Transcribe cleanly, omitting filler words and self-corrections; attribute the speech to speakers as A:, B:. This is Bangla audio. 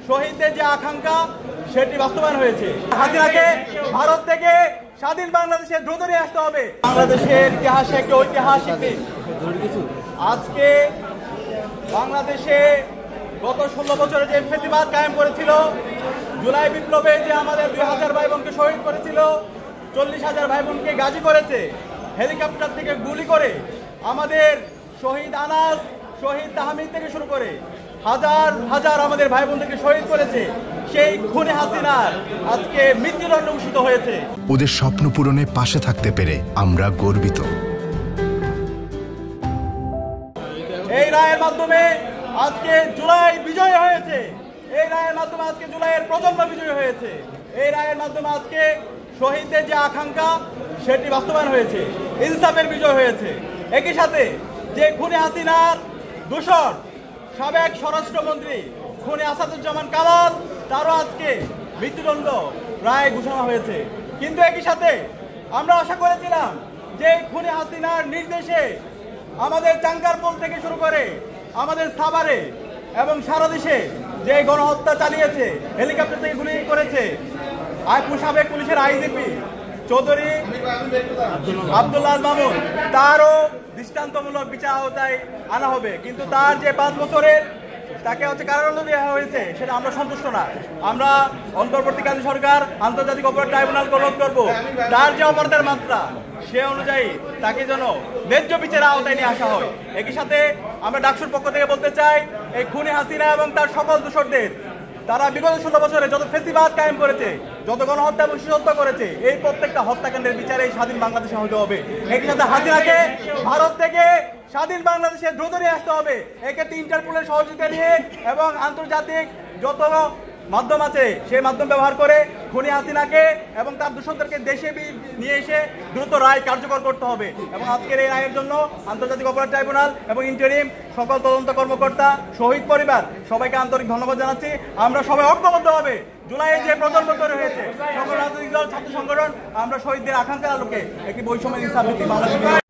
A: শহীদদের যে আকাঙ্ক্ষা সেটি বাস্তবায়ন হয়েছে। হাসিনাকে ভারত থেকে স্বাধীন বাংলাদেশে দ্রুত নিয়ে আসতে হবে। বাংলাদেশের ইতিহাসে একটি ঐতিহাসিক দিন। আজকে বাংলাদেশে গত 16 বছরে যে ফ্যাসিবাদ কায়েম করেছিল, জুলাই বিপ্লবে যে আমাদের 2000 ভাই বোনকে শহীদ করেছিল, 40,000 ভাই বোনকে গাজী করেছে, হেলিকপ্টার থেকে গুলি করে আমাদের শহীদ আনাস, শহীদ তাহমিদ থেকে শুরু করে হাজার হাজার আমাদের ভাই বোনদেরকে শহীদ করেছে, সেই খুনে হাসিনার আজকে মৃত্যুদণ্ড ঘোষিত হয়েছে।
B: ওদের স্বপ্ন পূরণে পাশে থাকতে পেরে আমরা গর্বিত।
A: এই রায়ের মাধ্যমে আজকে জুলাই বিজয় হয়েছে। এই রায়ের মাধ্যমে আজকে জুলাইয়ের প্রজন্ম বিজয় হয়েছে। এই রায়ের মাধ্যমে আজকে শহীদদের যে আকাঙ্ক্ষা সেটি বাস্তবায়ন হয়েছে, ইনসাফের বিজয় হয়েছে। একই সাথে যে খুনে হাসিনার দূষণ সাবেক স্বরাষ্ট্রমন্ত্রী খুনে আসাদুজ্জামান কামাল, তারও আজকে মৃত্যুদণ্ড রায় ঘোষণা হয়েছে। কিন্তু একই সাথে আমরা আশা করেছিলাম যে খুনে হাসিনার নির্দেশে আমাদের চাঙ্গারপোল থেকে শুরু করে আমাদের সাভারে এবং সারা দেশে যে গণহত্যা চালিয়েছে, হেলিকপ্টার থেকে গুলি করেছে, সাবেক পুলিশের আইজিপি চৌধুরী আব্দুল্লাহ মামুন, তারও দৃষ্টান্তমূলক বিচার আওতায় আনা হবে। কিন্তু তার যে 5 বছরের তাকে কারাদণ্ড দেওয়া হয়েছে সেটা আমরা সন্তুষ্ট না। আমরা অন্তর্বর্তীকালীন সরকার আন্তর্জাতিক অপরাধ ট্রাইব্যুনাল অনুরোধ করব, তার যে অপরাধের মাত্রা সে অনুযায়ী তাকে যেন ন্যায্য বিচারের আওতায় নিয়ে আসা হয়। একই সাথে আমরা ডাকসুর পক্ষ থেকে বলতে চাই, এই খুনি হাসিনা এবং তার সকল দোষরদের, তারা বিগত 16 বছরে যত ফ্যাসিবাদ কায়েম করেছে, যত গণহত্যা এবং শিশুহত্যা করেছে, এই প্রত্যেকটা হত্যাকাণ্ডের বিচারে স্বাধীন বাংলাদেশে হতে হবে। একই সাথে হাসিনাকে ভারত থেকে স্বাধীন বাংলাদেশে দ্রুত নিয়ে আসতে হবে। এক্ষেত্রে ইন্টারপোলের সহযোগিতা নিয়ে এবং আন্তর্জাতিক যত মাধ্যম আছে সেই মাধ্যম ব্যবহার করে খুনি হাসিনাকে এবং তার দূষণদেরকে দেশে নিয়ে এসে দ্রুত রায় কার্যকর করতে হবে। এবং আজকের এই রায়ের জন্য আন্তর্জাতিক অপরাধ ট্রাইব্যুনাল এবং ইন্টারিম সকল তদন্ত কর্মকর্তা, শহীদ পরিবার সবাইকে আন্তরিক ধন্যবাদ জানাচ্ছি। আমরা সবাই ঐক্যবদ্ধভাবে জুলাইয়ে যে প্রজন্ম তৈরি হয়েছে, সকল রাজনৈতিক দল, ছাত্র সংগঠন, আমরা শহীদদের আকাঙ্ক্ষার আলোকে একটি বৈষম্য ইনসাফ ভিত্তিক বাংলাদেশ